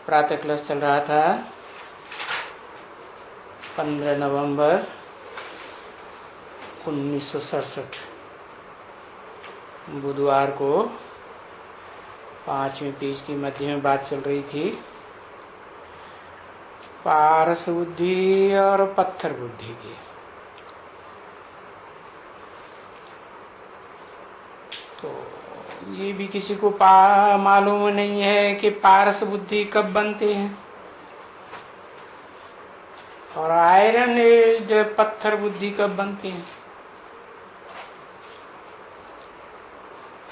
प्रातः क्लास चल रहा था 15 नवंबर 1967 बुधवार को 5वें पेज की मध्य में बात चल रही थी पारस बुद्धि और पत्थर बुद्धि की। तो ये भी किसी को मालूम नहीं है कि पारस बुद्धि कब बनते हैं और आयरन एज्ड पत्थर बुद्धि कब बनते हैं।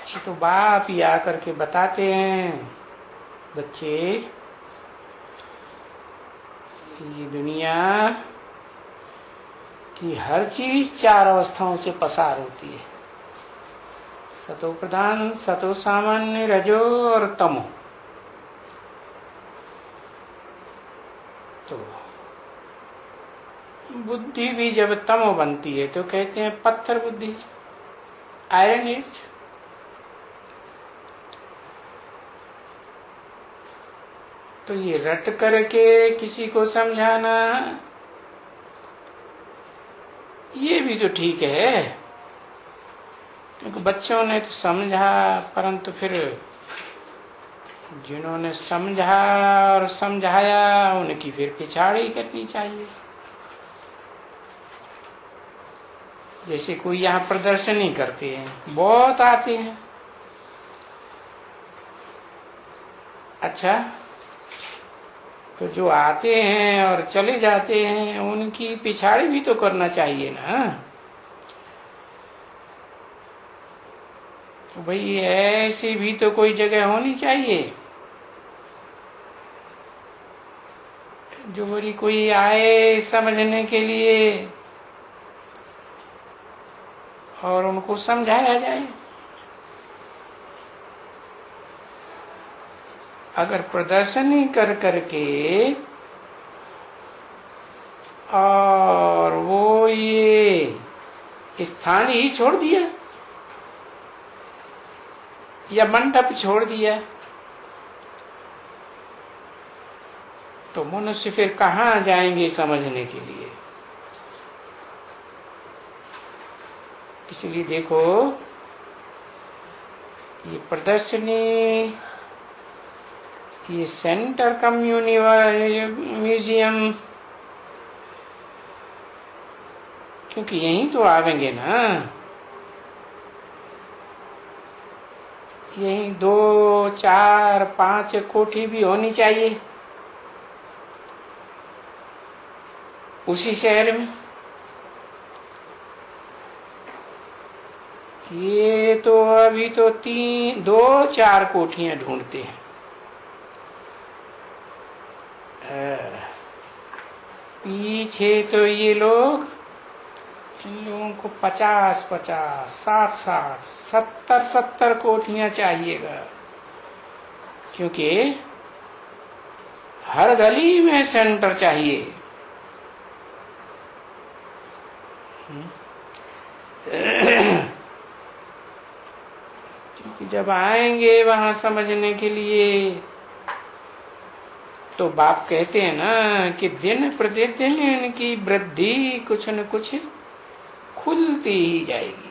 ये तो बाप ही आकर के बताते हैं, बच्चे ये दुनिया की हर चीज 4 अवस्थाओं से पसार होती है, सतो प्रधान, सतो सामान्य, रजो और तमो। तो बुद्धि भी जब तमो बनती है तो कहते हैं पत्थर बुद्धि, आयरन एज्ड। तो ये रट करके किसी को समझाना ये भी तो ठीक है, क्योंकि बच्चों ने तो समझा, परंतु फिर जिन्होंने समझा और समझाया उनकी फिर पिछाड़ी करनी चाहिए। जैसे कोई यहाँ प्रदर्शनी करते हैं, बहुत आते हैं, अच्छा तो जो आते हैं और चले जाते हैं उनकी पिछाड़ी भी तो करना चाहिए ना। तो भाई ऐसी भी तो कोई जगह होनी चाहिए जो बोली कोई आए समझने के लिए और उनको समझाया जाए। अगर प्रदर्शनी कर करके और वो ये स्थान ही छोड़ दिया या मंडप छोड़ दिया तो मनुष्य फिर कहाँ जाएंगे समझने के लिए। इसलिए देखो ये प्रदर्शनी, ये सेंटर म्यूजियम, क्योंकि यहीं तो आवेंगे ना, यहीं 2, 4, 5 कोठी भी होनी चाहिए उसी शहर में। ये तो अभी तो 2, 4 कोठियां ढूंढते हैं। पीछे तो ये लोग, इन लोगों को 50, 60, 70 कोठियां चाहिएगा, क्योंकि हर गली में सेंटर चाहिए। क्योंकि जब आएंगे वहां समझने के लिए तो बाप कहते हैं ना कि दिन प्रतिदिन इनकी वृद्धि कुछ न कुछ खुलती ही जाएगी।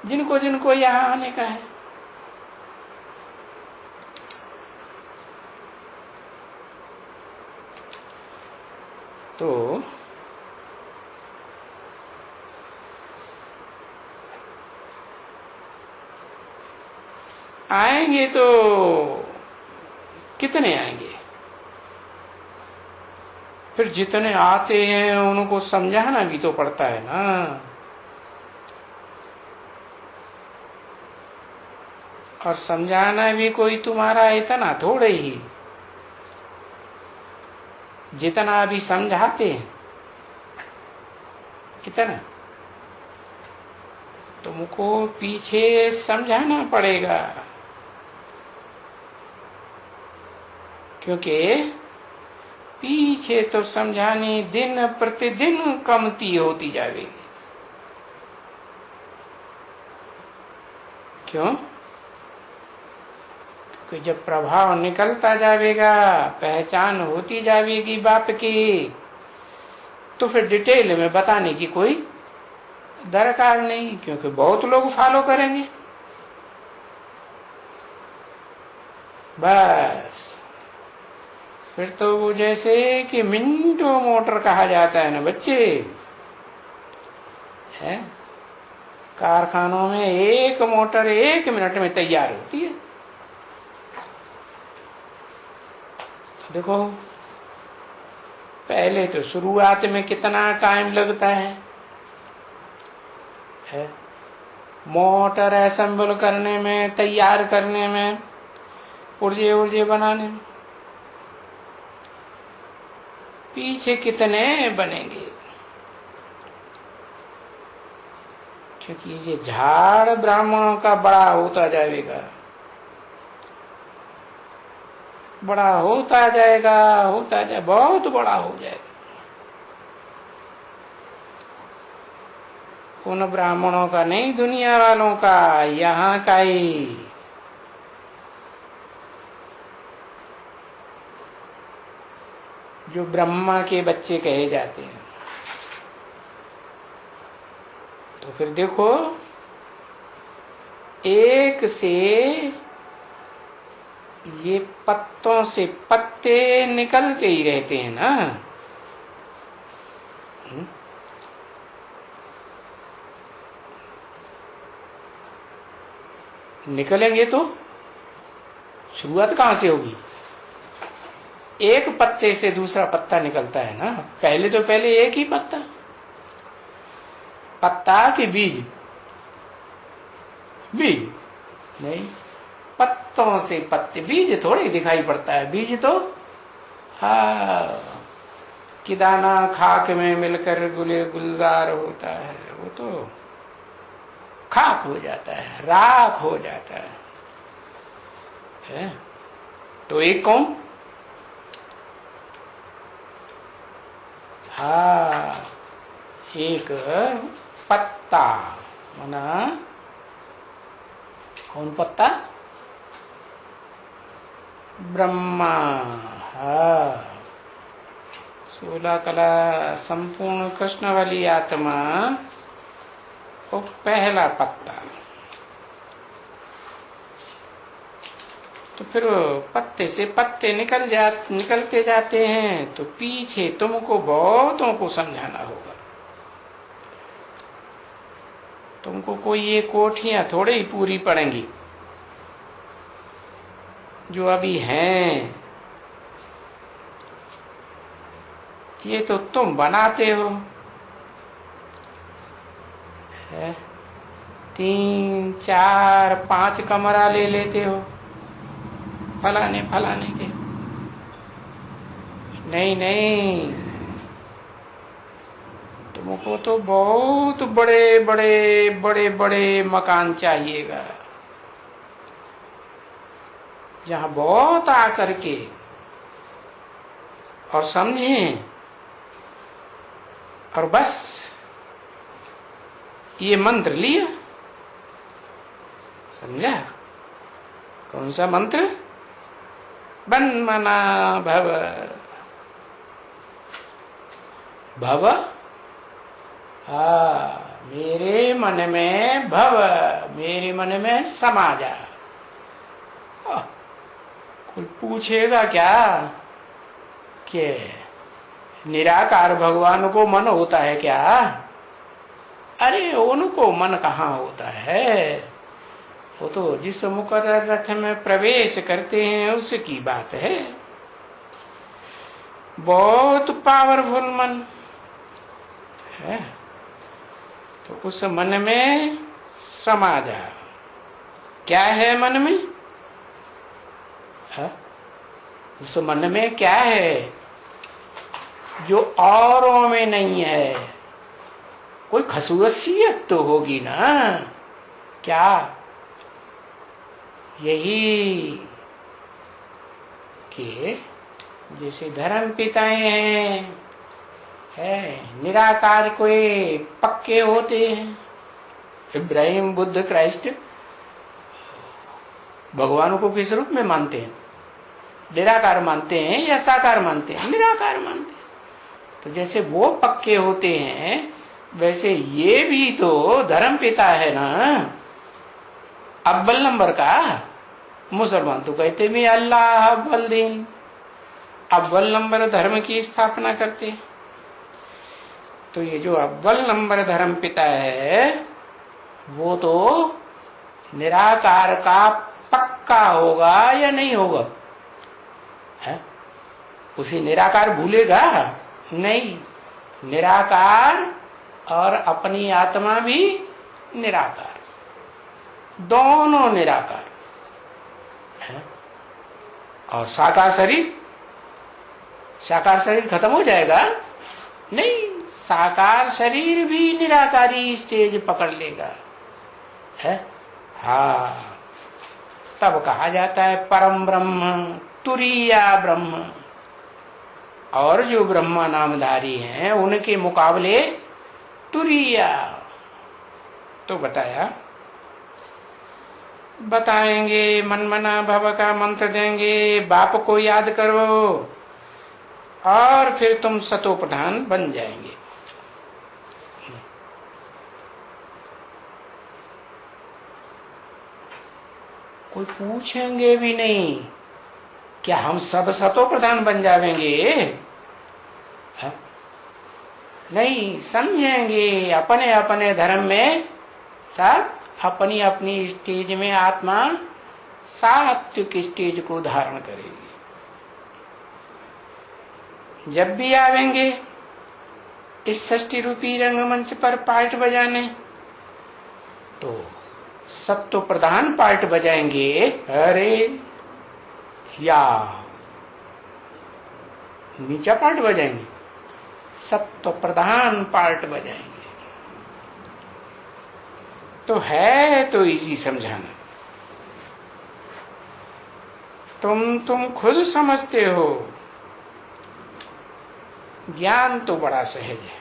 जिनको जिनको यहाँ आने का है तो आएंगे तो कितने आएंगे, फिर जितने आते हैं उनको समझाना भी तो पड़ता है ना। और समझाना भी कोई तुम्हारा इतना थोड़े ही, जितना अभी समझाते हैं इतना तुमको पीछे समझाना पड़ेगा, क्योंकि पीछे तो समझानी दिन प्रतिदिन कमती होती जाएगी। क्यों? कि जब प्रभाव निकलता जाएगा, पहचान होती जाएगी बाप की, तो फिर डिटेल में बताने की कोई दरकार नहीं, क्योंकि बहुत लोग फॉलो करेंगे। बस फिर तो वो जैसे कि मिंटो मोटर कहा जाता है ना बच्चे, है कारखानों में एक मोटर 1 मिनट में तैयार होती है। देखो पहले तो शुरुआत में कितना टाइम लगता है मोटर असेंबल करने में, तैयार करने में, पुर्जे उर्जे बनाने में, पीछे कितने बनेंगे। क्योंकि ये झाड़ ब्राह्मणों का बड़ा होता जाएगा, बड़ा होता जाएगा, बहुत बड़ा हो जाएगा। उन ब्राह्मणों का नहीं, दुनिया वालों का, यहाँ का ही। जो ब्रह्मा के बच्चे कहे जाते हैं। तो फिर देखो, एक से ये पत्तों से पत्ते निकलते ही रहते हैं ना। निकलेंगे तो शुरुआत कहां से होगी? एक पत्ते से दूसरा पत्ता निकलता है ना। पहले एक ही पत्ता के बीज नहीं, पत्तों से पत्ते, बीज थोड़ी दिखाई पड़ता है। बीज तो कि दाना खाक में मिलकर गुलजार होता है, वो तो खाक हो जाता है, राख हो जाता है? तो एक कौन? एक पत्ता, माना कौन पत्ता? ब्रह्मा। 16 कला संपूर्ण कृष्ण वाली आत्मा, वो पहला पत्ता। तो फिर पत्ते से पत्ते निकलते जाते हैं। तो पीछे तुमको बहुतों को समझाना होगा। तुमको कोई ये कोठियां थोड़े ही पूरी पड़ेंगी जो अभी हैं। ये तो तुम बनाते हो, 3, 4, 5 कमरा ले लेते हो फलाने के। नहीं, तुमको तो बहुत बड़े मकान चाहिएगा, जहां बहुत आकर के और समझें, और बस ये मंत्र लिया, समझा? कौन सा मंत्र? बन्मना भव। मेरे मन में भव, मेरे मन में समा जा। कोई पूछेगा क्या कि निराकार भगवान को मन होता है क्या? अरे उनको मन कहाँ होता है? वो तो जिस मुकर्रर रथ में प्रवेश करते हैं उसकी बात है। बहुत पावरफुल मन है। तो उस मन में समा जा। क्या है मन में? उस मन में क्या है जो औरों में नहीं है? कोई खसूसियत तो होगी ना। क्या? यही कि जैसे धर्म पिताएं हैं, निराकार कोई पक्के होते हैं, इब्राहिम, बुद्ध, क्राइस्ट, भगवान को किस रूप में मानते हैं? निराकार मानते हैं या साकार मानते हैं? निराकार मानते हैं। तो जैसे वो पक्के होते हैं वैसे ये भी तो धर्म पिता है ना, अव्वल नंबर का। मुसलमान तो कहते भी अल्लाह अव्वल दीन, अव्वल नंबर धर्म की स्थापना करते हैं। तो ये जो अव्वल नंबर धर्म पिता है वो तो निराकार का पक्का होगा या नहीं होगा? है? उसी निराकार भूलेगा नहीं। निराकार और अपनी आत्मा भी निराकार, दोनों निराकार है। और साकार शरीर, साकार शरीर खत्म हो जाएगा? नहीं, साकार शरीर भी निराकारी स्टेज पकड़ लेगा है। हाँ, तब कहा जाता है परम ब्रह्म, तुरीया ब्रह्म। और जो ब्रह्मा नामधारी हैं उनके मुकाबले तुरीया। तो बताएंगे, मनमना भव का मंत्र देंगे, बाप को याद करो और फिर तुम सतोप्रधान बन जाएंगे। कोई पूछेंगे भी नहीं, क्या हम सब सतोप्रधान बन जाएंगे? नहीं, समझेंगे अपने अपने धर्म में सब अपनी अपनी स्टेज में आत्मा सात्विक स्टेज को धारण करेगी। जब भी आवेंगे इस षष्ठी रूपी रंगमंच पर पार्ट बजाने तो सत्व प्रधान पार्ट बजाएंगे, अरे या नीचा पार्ट बजाएंगे, सत्व प्रधान पार्ट बजाएंगे। तो है तो इजी समझाना। तुम खुद समझते हो, ज्ञान तो बड़ा सहज है,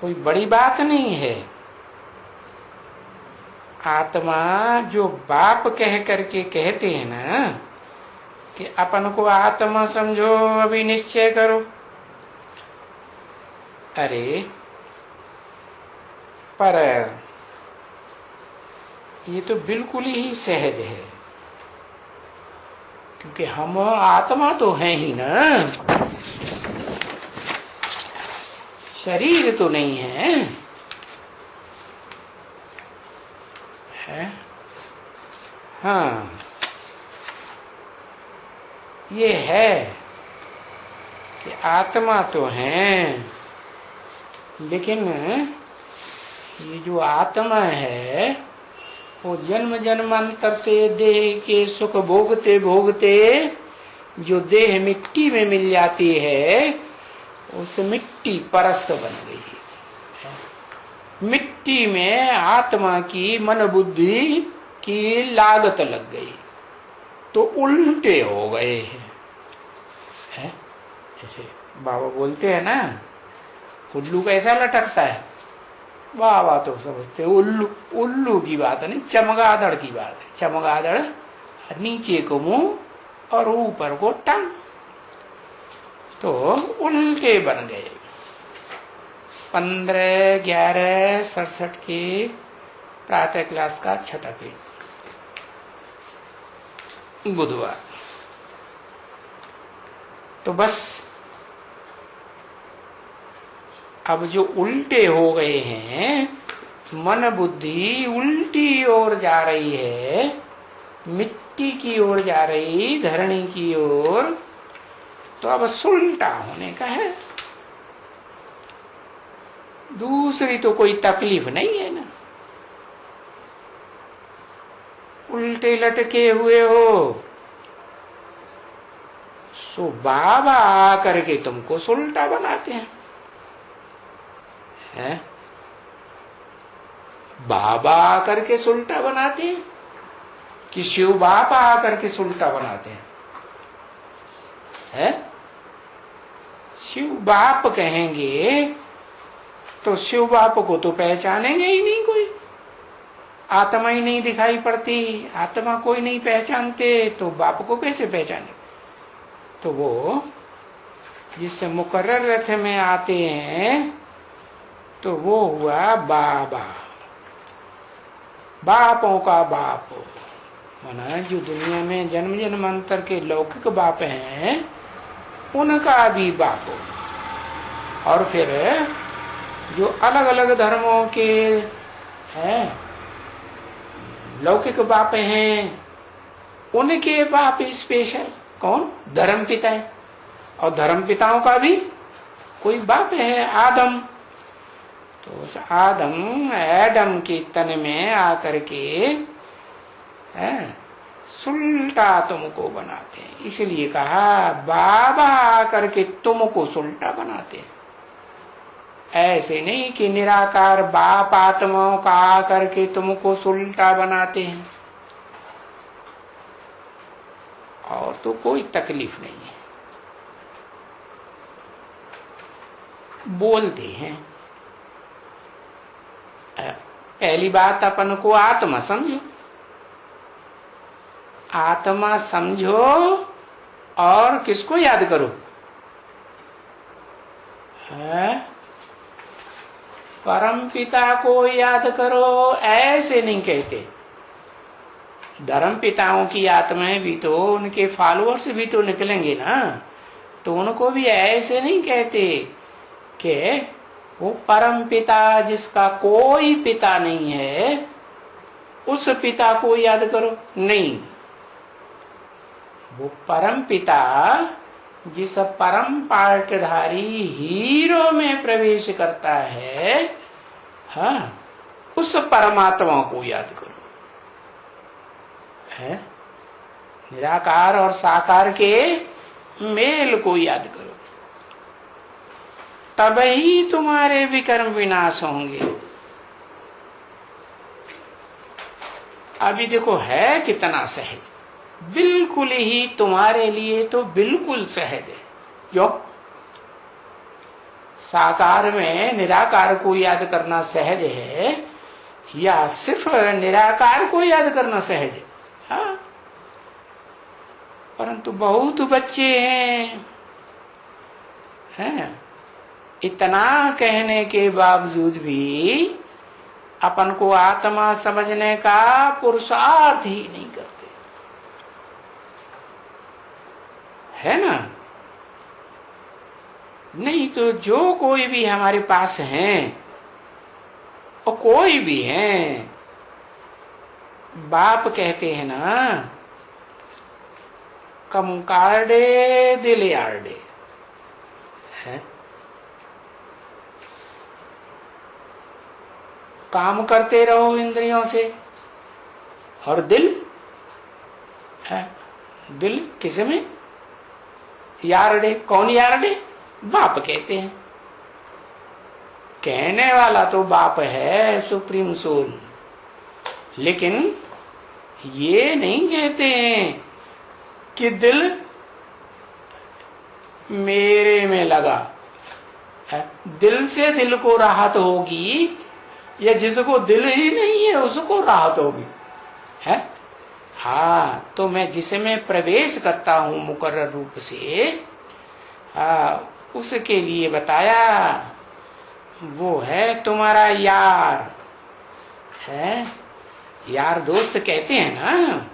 कोई बड़ी बात नहीं है। आत्मा जो बाप कह करके कहते हैं ना कि अपन को आत्मा समझो, अभी निश्चय करो। अरे पर ये तो बिल्कुल ही सहज है, क्योंकि हम आत्मा तो हैं ही ना, शरीर तो नहीं है। हाँ, ये है कि आत्मा तो है, लेकिन ये जो आत्मा है वो जन्म जन्मांतर से देह के सुख भोगते भोगते जो देह मिट्टी में मिल जाती है, उस मिट्टी परस्त बन गई। मिट्टी में आत्मा की मन बुद्धि की लागत लग गई, तो उल्टे हो गए हैं। जैसे बाबा बोलते हैं ना, उल्लू कैसा लटकता है, बाबा तो समझते उल्लू, उल्लू की बात नहीं, चमगादड़ की बात है। चमगादड़ नीचे को मुंह और ऊपर को टांग, तो उल्टे बन गए। 15/11/67 की प्रातः क्लास का छठा पेज, बुधवार। तो बस अब जो उल्टे हो गए हैं, मन बुद्धि उल्टी ओर जा रही है, मिट्टी की ओर जा रही, धरणी की ओर, तो अब सुलटा होने का है। दूसरी तो कोई तकलीफ नहीं है ना। उल्टे लटके हुए हो, सो बाबा आकर के तुमको सुलटा बनाते हैं। बाबा आकर के सुलटा बनाते हैं कि शिव बाप आकर के सुलटा बनाते हैं? शिव बाप कहेंगे तो शिव बाप को तो पहचानेंगे ही नहीं कोई, आत्मा ही नहीं दिखाई पड़ती, आत्मा कोई नहीं पहचानते, तो बाप को कैसे पहचाने? तो वो जिससे मुकर्रर रथ में आते हैं तो वो हुआ बाबा, बापों का बाप। माना जो दुनिया में जन्म जन्मांतर के लौकिक बाप हैं उनका भी बाप। और फिर जो अलग अलग धर्मों के हैं लौकिक बाप हैं उनके बाप स्पेशल कौन? धर्म पिता है। और धर्म पिताओं का भी कोई बाप है, आदम। तो उस आदम एडम के तन में आकर के सुल्टा तुमको बनाते हैं। इसलिए कहा बाबा आकर के तुमको सुल्टा बनाते हैं। ऐसे नहीं कि निराकार बाप आत्माओं का आकर के तुमको सुल्टा बनाते हैं। और तो कोई तकलीफ नहीं है, बोलते हैं। पहली बात अपन को आत्मा समझो, आत्मा समझो और किसको याद करो? परम पिता को याद करो, ऐसे नहीं कहते। धर्म पिताओं की आत्माएं भी तो, उनके फॉलोअर्स भी तो निकलेंगे ना, तो उनको भी ऐसे नहीं कहते कि वो परम पिता जिसका कोई पिता नहीं है उस पिता को याद करो। नहीं, वो परम पिता जिस परम पाटधारी हीरो में प्रवेश करता है, हाँ, उस परमात्मा को याद करो। है निराकार और साकार के मेल को याद करो, तब ही तुम्हारे विकर्म विनाश होंगे। अभी देखो है कितना सहज, बिल्कुल ही तुम्हारे लिए तो बिल्कुल सहज है। जो साकार में निराकार को याद करना सहज है या सिर्फ निराकार को याद करना सहज है? हाँ, परंतु बहुत बच्चे हैं इतना कहने के बावजूद भी अपन को आत्मा समझने का पुरुषार्थ ही नहीं करते, है ना? नहीं तो जो कोई भी हमारे पास हैं और कोई भी हैं, बाप कहते हैं ना, कम कार्डे दिल यार्डे है। काम करते रहो इंद्रियों से, और दिल है, दिल किस में? यार्डे। कौन यार्डे? बाप कहते हैं। कहने वाला तो बाप है, सुप्रीम सोल, लेकिन ये नहीं कहते हैं कि दिल मेरे में लगा है। दिल से दिल को राहत होगी या जिसको दिल ही नहीं है उसको राहत होगी, है? हाँ, तो मैं जिसमें प्रवेश करता हूं मुकर्रर रूप से, उसके लिए बताया वो है तुम्हारा यार, है? यार दोस्त कहते हैं ना।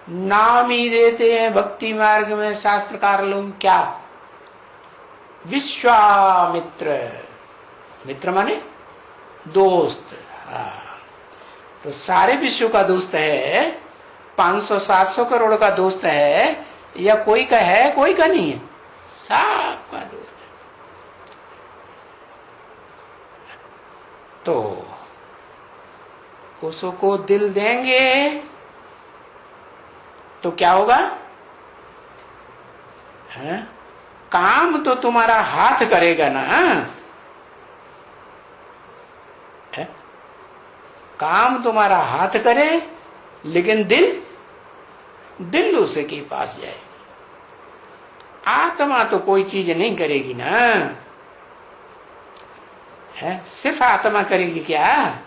नाम ही देते हैं भक्ति मार्ग में शास्त्रकार लोग, क्या? विश्वामित्र। मित्र माने दोस्त। तो सारे विश्व का दोस्त है, 500-700 करोड़ का दोस्त है, या कोई का है कोई का नहीं है? सबका दोस्त है। तो उसको दिल देंगे तो क्या होगा? है? काम तो तुम्हारा हाथ करेगा ना, है? काम तुम्हारा हाथ करे, लेकिन दिल उसके पास जाए। आत्मा तो कोई चीज नहीं करेगी ना, है? सिर्फ आत्मा करेगी क्या?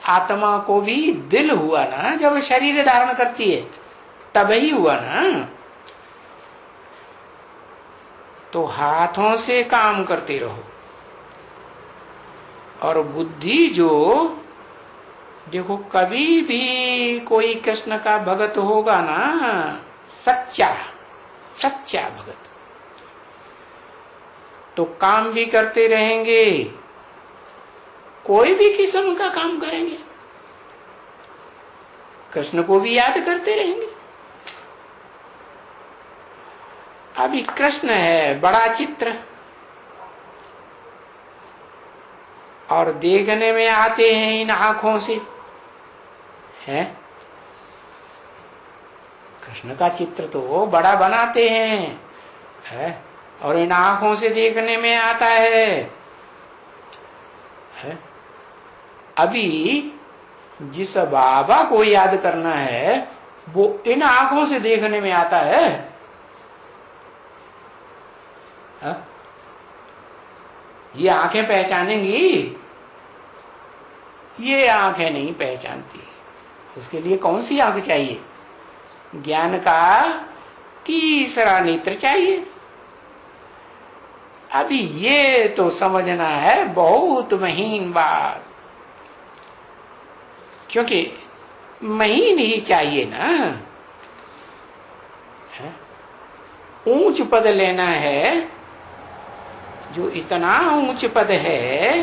आत्मा को भी दिल हुआ ना जब शरीर धारण करती है, तब ही हुआ ना। तो हाथों से काम करते रहो। और बुद्धि जो, देखो कभी भी कोई कृष्ण का भगत होगा ना, सच्चा सच्चा भगत, तो काम भी करते रहेंगे, कोई भी किस्म का काम करेंगे, कृष्ण को भी याद करते रहेंगे। अभी कृष्ण है बड़ा चित्र, और देखने में आते हैं इन आंखों से, है कृष्ण का चित्र तो बड़ा बनाते हैं, है? और इन आंखों से देखने में आता है? अभी जिस बाबा को याद करना है वो इन आंखों से देखने में आता है? ये आंखें पहचानेंगी? ये आंखें नहीं पहचानती। उसके लिए कौन सी आंख चाहिए? ज्ञान का तीसरा नेत्र चाहिए। अभी ये तो समझना है बहुत महीन बात, क्योंकि महीन ही चाहिए ना। ऊंच पद लेना है, जो इतना ऊंच पद है,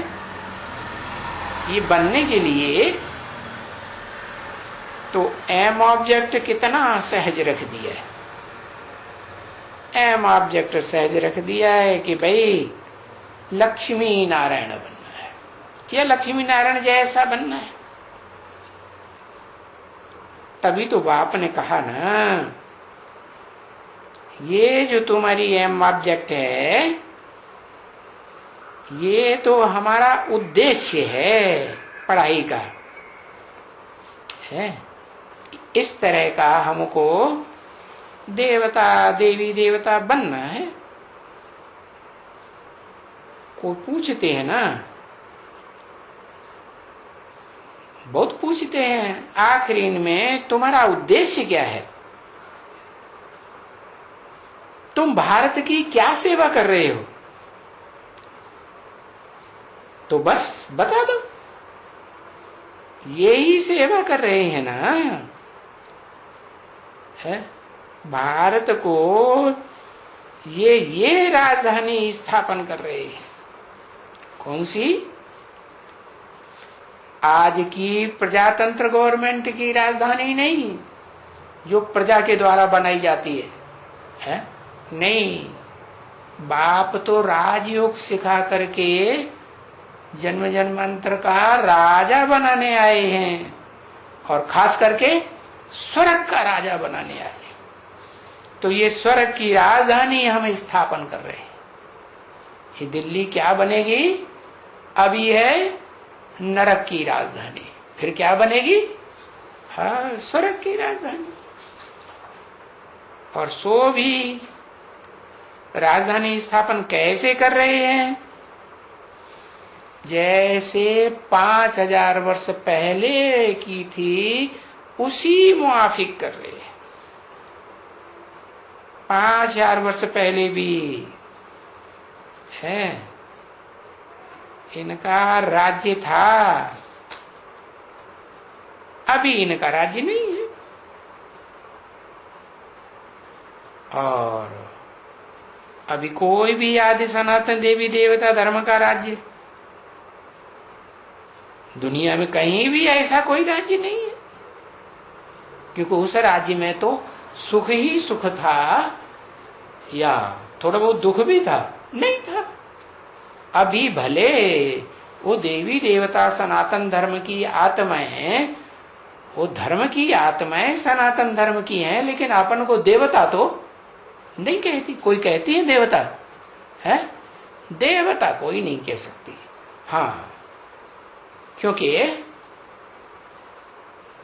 ये बनने के लिए तो एम ऑब्जेक्ट कितना सहज रख दिया है। एम ऑब्जेक्ट सहज रख दिया है कि भाई लक्ष्मी नारायण बनना है, या लक्ष्मी नारायण जैसा बनना है। तभी तो बाप ने कहा ना, ये जो तुम्हारी एम ऑब्जेक्ट है, ये तो हमारा उद्देश्य है पढ़ाई का, है। इस तरह का हमको देवता देवी देवता बनना है। कोई पूछते हैं ना, बहुत पूछते हैं आखिरी में तुम्हारा उद्देश्य क्या है, तुम भारत की क्या सेवा कर रहे हो, तो बस बता दो, यही सेवा कर रहे हैं ना, है। भारत को ये राजधानी स्थापन कर रहे हैं। कौन सी? आज की प्रजातंत्र गवर्नमेंट की राजधानी नहीं, जो प्रजा के द्वारा बनाई जाती है? नहीं, बाप तो राजयोग सिखा करके जन्म जन्मांतर का राजा बनाने आए हैं, और खास करके स्वर्ग का राजा बनाने आए। तो ये स्वर्ग की राजधानी हम स्थापन कर रहे हैं। ये दिल्ली क्या बनेगी? अभी है नरक की राजधानी, फिर क्या बनेगी? हाँ, स्वर्ग की राजधानी। और सो भी राजधानी स्थापन कैसे कर रहे हैं? जैसे 5000 वर्ष पहले की थी उसी मुआफिक कर रहे हैं। 5000 वर्ष पहले भी है, इनका राज्य था, अभी इनका राज्य नहीं है। और अभी कोई भी आदि सनातन देवी देवता धर्म का राज्य दुनिया में कहीं भी ऐसा कोई राज्य नहीं है, क्योंकि उस राज्य में तो सुख ही सुख था, या थोड़ा बहुत दुख भी था? नहीं था। अभी भले वो देवी देवता सनातन धर्म की आत्माएं, वो धर्म की आत्माएं सनातन धर्म की हैं, लेकिन अपन को देवता तो नहीं कहती। कोई कहती है देवता? है देवता कोई नहीं कह सकती। हाँ, क्योंकि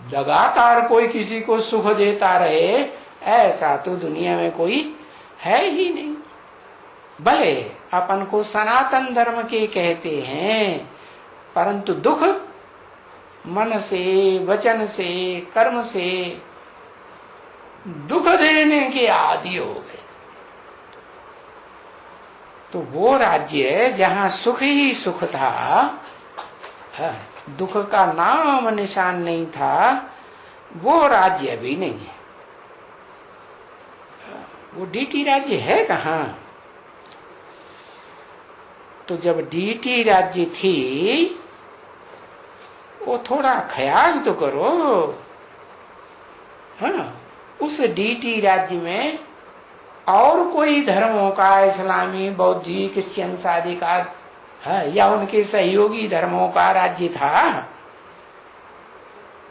लगातार कोई किसी को सुख देता रहे ऐसा तो दुनिया में कोई है ही नहीं। भले अपन को सनातन धर्म के कहते हैं, परंतु दुख मन से, वचन से, कर्म से दुख देने के आदी हो गए। तो वो राज्य जहां सुख ही सुख था, दुख का नाम निशान नहीं था, वो राज्य भी नहीं है। वो डीटी राज्य है कहाँ? तो जब डीटी राज्य थी, वो थोड़ा ख्याल तो करो। हाँ, उस डीटी राज्य में और कोई धर्मों का, इस्लामी, बौद्धिक, क्रिश्चियन आदि का, या उनके सहयोगी धर्मों का राज्य था?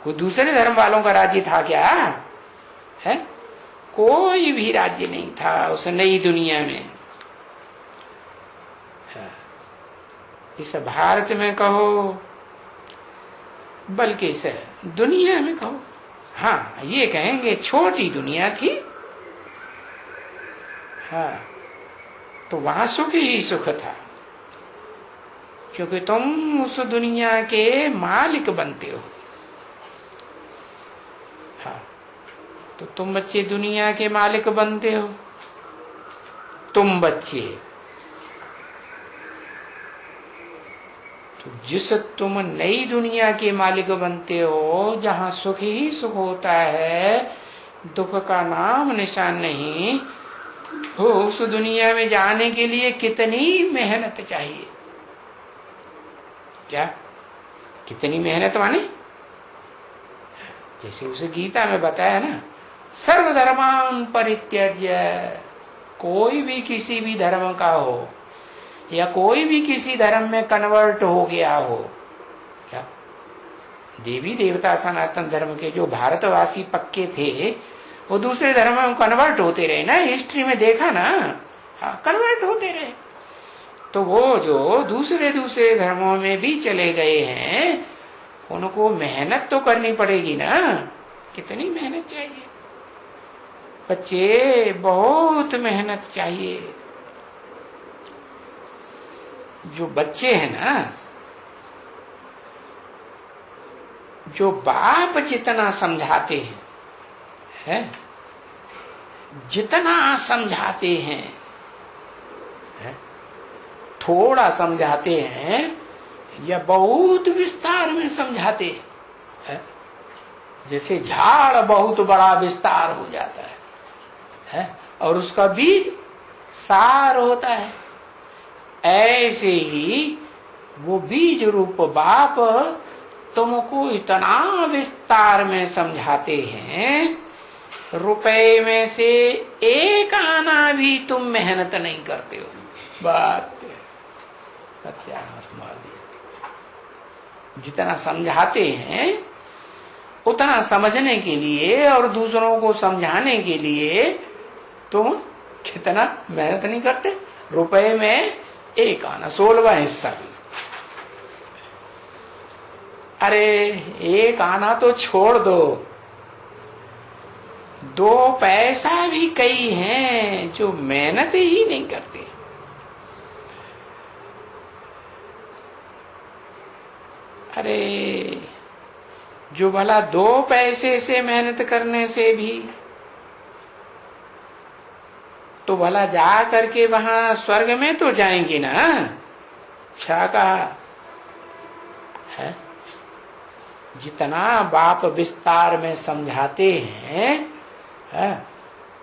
कोई दूसरे धर्म वालों का राज्य था क्या? है? कोई भी राज्य नहीं था उस नई दुनिया में। इस भारत में कहो, बल्कि इस दुनिया में कहो, हाँ ये कहेंगे छोटी दुनिया थी। हाँ, तो वहां सुख ही सुख था, क्योंकि तुम उस दुनिया के मालिक बनते हो। हाँ, तो तुम बच्चे दुनिया के मालिक बनते हो। तुम बच्चे, तो जिस तुम नई दुनिया के मालिक बनते हो, जहां सुख ही सुख होता है, दुख का नाम निशान नहीं हो, उस दुनिया में जाने के लिए कितनी मेहनत चाहिए? क्या कितनी मेहनत माने? जैसे उसे गीता में बताया ना, सर्वधर्मान परित्यज्य, कोई भी किसी भी धर्म का हो, या कोई भी किसी धर्म में कन्वर्ट हो गया हो, क्या देवी देवता सनातन धर्म के जो भारतवासी पक्के थे, वो दूसरे धर्म में कन्वर्ट होते रहे ना, हिस्ट्री में देखा ना। हाँ, कन्वर्ट होते रहे। तो वो जो दूसरे दूसरे धर्मों में भी चले गए हैं, उनको मेहनत तो करनी पड़ेगी ना। कितनी मेहनत चाहिए बच्चे? बहुत मेहनत चाहिए। जो बच्चे हैं ना, जो बाप जितना समझाते हैं, जितना समझाते हैं, थोड़ा समझाते हैं या बहुत विस्तार में समझाते हैं, जैसे झाड़ बहुत बड़ा विस्तार हो जाता है, और उसका बीज सार होता है, ऐसे ही वो बीज रूप बाप तुमको इतना विस्तार में समझाते हैं, रुपए में से एक आना भी तुम मेहनत नहीं करते हो। बात सत्यानाश मार दिया। जितना समझाते हैं उतना समझने के लिए और दूसरों को समझाने के लिए तुम कितना मेहनत नहीं करते। रुपए में एक आना, 16वां हिस्सा भी। अरे एक आना तो छोड़ दो, 2 पैसा भी कई हैं जो मेहनत ही नहीं करते। अरे जो भला 2 पैसे से मेहनत करने से भी तो भला जा करके वहां स्वर्ग में तो जाएंगे ना। क्या कहा है? जितना बाप विस्तार में समझाते हैं,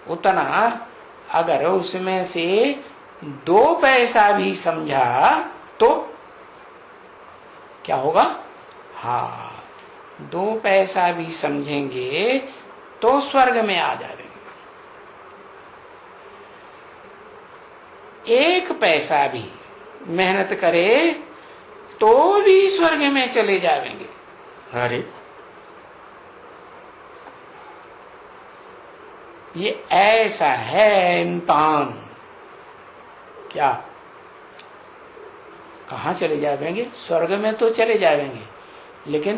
उतना अगर उसमें से 2 पैसा भी समझा तो क्या होगा? हाँ, 2 पैसा भी समझेंगे तो स्वर्ग में आ जाएंगे। 1 पैसा भी मेहनत करे तो भी स्वर्ग में चले जाएंगे। अरे ये ऐसा है इम्तिहान। क्या कहाँ चले जाएंगे? स्वर्ग में तो चले जाएंगे, लेकिन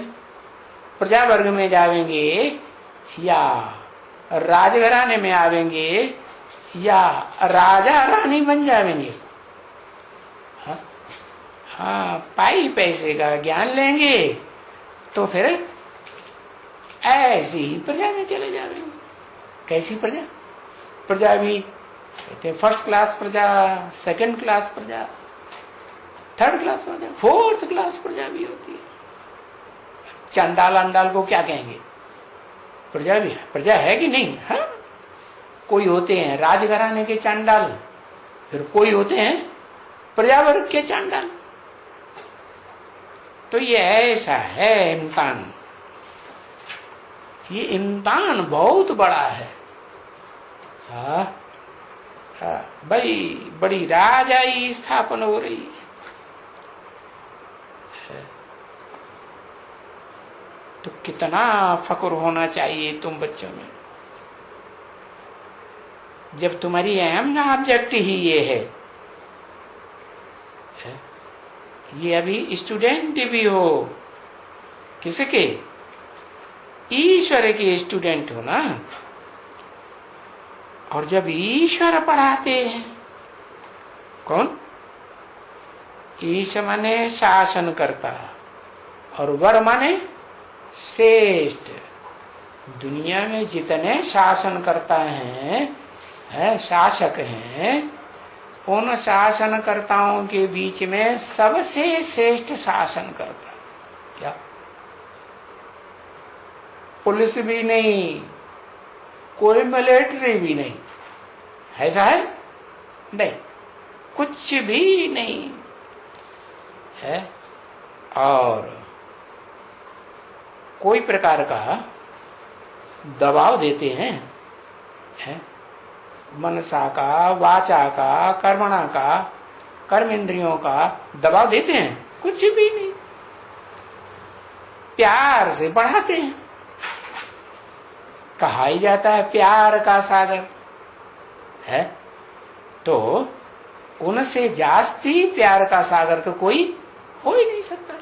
प्रजा वर्ग में जाएंगे या राजघराने में आवेंगे या राजा रानी बन जाएंगे। हाँ, पाई पैसे का ज्ञान लेंगे तो फिर ऐसी ही प्रजा में चले जाएंगे। कैसी प्रजा? प्रजा भी कहते हैं फर्स्ट क्लास प्रजा, सेकंड क्लास प्रजा, थर्ड क्लास प्रजा, फोर्थ क्लास प्रजा भी होती है। चंडाल अंडाल को क्या कहेंगे? प्रजा भी है, प्रजा है कि नहीं? हाँ, कोई होते हैं राजघराने के चांडाल, फिर कोई होते हैं प्रजावर्ग के चांडाल। तो ये ऐसा है इम्तान, ये इम्तान बहुत बड़ा है। हाँ, भाई बड़ी राजाई स्थापना हो रही है। तो कितना फक्र होना चाहिए तुम बच्चों में, जब तुम्हारी अहम ऑब्जेक्ट ही ये है। ये अभी स्टूडेंट भी हो, किसके? ईश्वर के स्टूडेंट हो ना। और जब ईश्वर पढ़ाते हैं, कौन? ईश माने शासन करता और वर माने श्रेष्ठ। दुनिया में जितने शासन करता है, शासक हैं, उन शासनकर्ताओं के बीच में सबसे श्रेष्ठ शासन करता क्या? पुलिस भी नहीं, कोई मिलिट्री भी नहीं, ऐसा है? नहीं, कुछ भी नहीं है। और कोई प्रकार का दबाव देते हैं, है? मनसा का, वाचा का, कर्मणा का, कर्म इंद्रियों का दबाव देते हैं? कुछ भी नहीं, प्यार से बढ़ाते हैं। कहा ही जाता है प्यार का सागर है, तो उनसे जास्ती प्यार का सागर तो कोई हो ही नहीं सकता।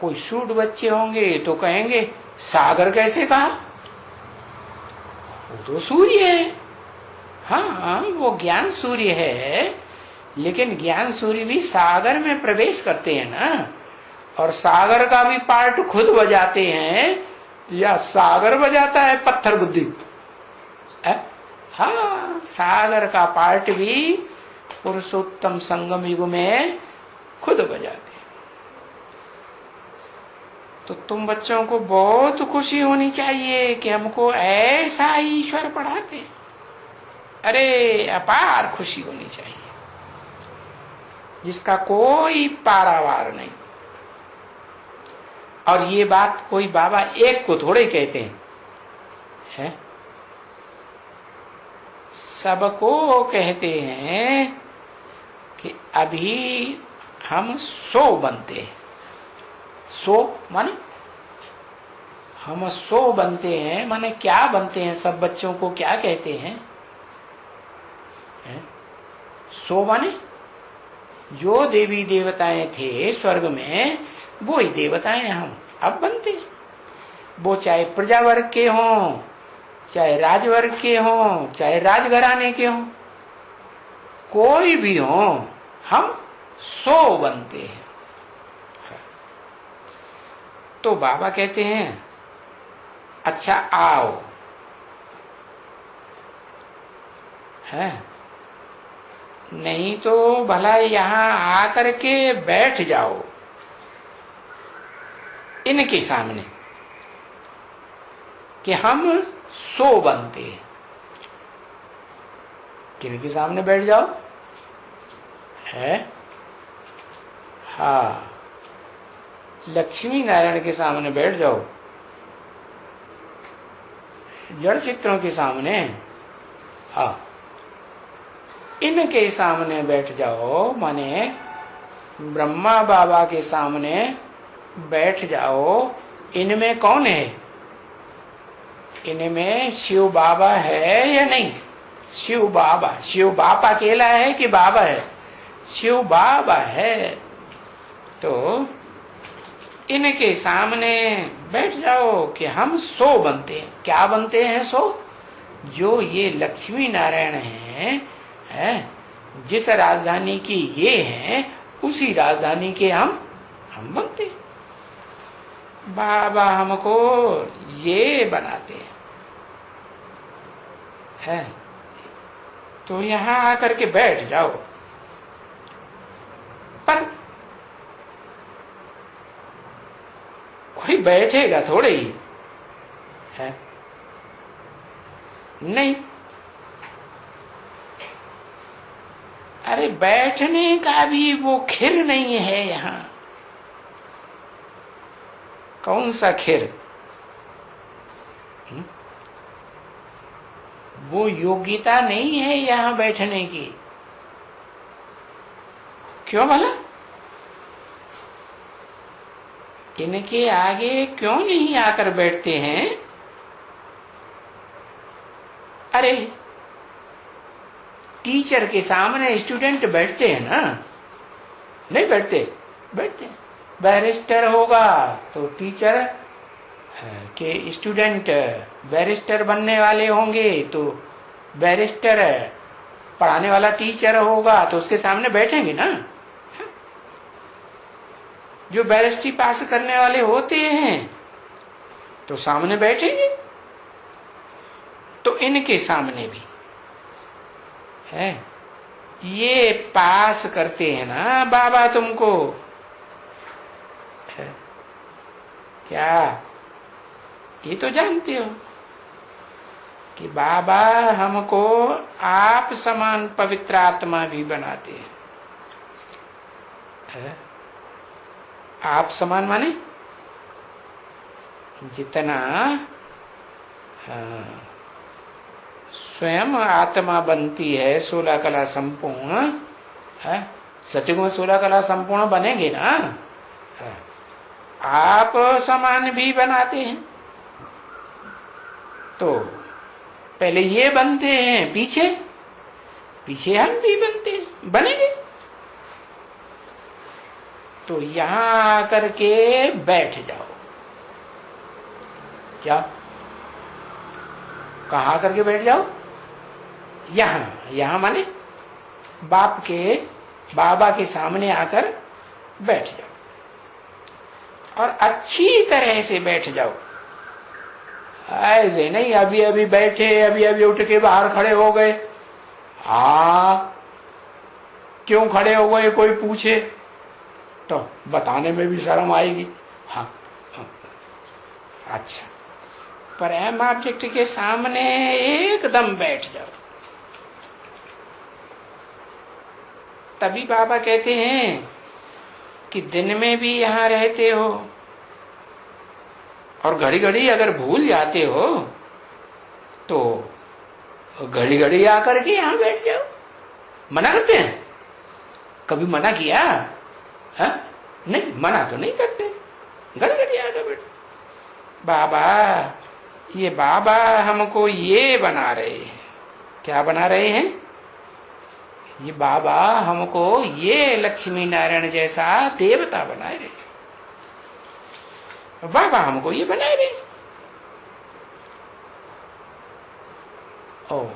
कोई शूट बच्चे होंगे तो कहेंगे सागर कैसे कहा? वो तो सूर्य है। हाँ, वो ज्ञान सूर्य है, लेकिन ज्ञान सूर्य भी सागर में प्रवेश करते हैं ना। और सागर का भी पार्ट खुद बजाते हैं या सागर बजाता है पत्थर बुद्धि? हाँ, सागर का पार्ट भी पुरुषोत्तम संगम युग में खुद बजाते हैं। तो तुम बच्चों को बहुत खुशी होनी चाहिए कि हमको ऐसा ईश्वर पढ़ाते हैं। अरे अपार खुशी होनी चाहिए, जिसका कोई पारावार नहीं। और ये बात कोई बाबा एक को थोड़े कहते हैं, सबको कहते हैं कि अभी हम 100 बनते हैं। 100 माने हम 100 बनते हैं, माने क्या बनते हैं? सब बच्चों को क्या कहते हैं? 100 माने जो देवी देवताएं थे स्वर्ग में, वो ही देवताएं हम अब बनते हैं। वो चाहे प्रजावर्ग के हों, चाहे राजवर्ग के हों, चाहे राजघराने के हों, कोई भी हो, हम 100 बनते हैं। तो बाबा कहते हैं अच्छा आओ, है नहीं तो भला यहां आकर के बैठ जाओ इनके सामने कि हम 100 बनते हैं। किनके सामने बैठ जाओ? है हाँ, लक्ष्मी नारायण के सामने बैठ जाओ, जड़ चित्रों के सामने, हाँ इनके सामने बैठ जाओ, माने ब्रह्मा बाबा के सामने बैठ जाओ। इनमें कौन है? इनमें शिव बाबा है या नहीं? शिव बाबा, शिव बाप अकेला है कि बाबा है? शिव बाबा है। तो इनके सामने बैठ जाओ कि हम 100 बनते हैं। क्या बनते हैं? 100 जो ये लक्ष्मी नारायण है, जिस राजधानी की ये हैं, उसी राजधानी के हम बनते हैं। बाबा हमको ये बनाते हैं, तो यहां आकर के बैठ जाओ। पर कोई बैठेगा थोड़े ही है, नहीं। अरे बैठने का भी वो खिर नहीं है यहां। कौन सा खिर? वो योग्यता नहीं है यहां बैठने की। क्यों भला? इनके आगे क्यों नहीं आकर बैठते हैं? अरे टीचर के सामने स्टूडेंट बैठते हैं ना? नहीं बैठते? बैठते हैं। बैरिस्टर होगा तो टीचर के स्टूडेंट बैरिस्टर बनने वाले होंगे, तो बैरिस्टर पढ़ाने वाला टीचर होगा तो उसके सामने बैठेंगे ना। जो बैरिस्ट्री पास करने वाले होते हैं तो सामने बैठेंगे। तो इनके सामने भी है, ये पास करते हैं ना बाबा तुमको। क्या ये तो जानते हो कि बाबा हमको आप समान पवित्र आत्मा भी बनाते हैं। आप समान माने जितना स्वयं आत्मा बनती है 16 कला संपूर्ण, सतयुग में 16 कला संपूर्ण बनेंगे ना, आप समान भी बनाते हैं। तो पहले ये बनते हैं, पीछे हम भी बनते हैं, बनेंगे। तो यहां आकर के बैठ जाओ। क्या? कहां आकर के बैठ जाओ? यहां माने बाबा के सामने आकर बैठ जाओ, और अच्छी तरह से बैठ जाओ। ऐसे नहीं अभी अभी बैठे, अभी अभी उठ के बाहर खड़े हो गए। क्यों खड़े हो गए कोई पूछे तो बताने में भी शर्म आएगी। हाँ, अच्छा, पर एम ऑब्जेक्ट के सामने एकदम बैठ जाओ। तभी बाबा कहते हैं कि दिन में भी यहां रहते हो और घड़ी घड़ी अगर भूल जाते हो तो घड़ी घड़ी आकर के यहां बैठ जाओ। मना करते हैं? कभी मना किया? हाँ? नहीं, मना तो नहीं करते, घड़ी घड़ी आकर बैठ। बाबा, ये बाबा हमको ये बना रहे हैं। क्या बना रहे हैं? ये बाबा हमको ये लक्ष्मी नारायण जैसा देवता बना रहे। बाबा हमको ये बना रहे। ओम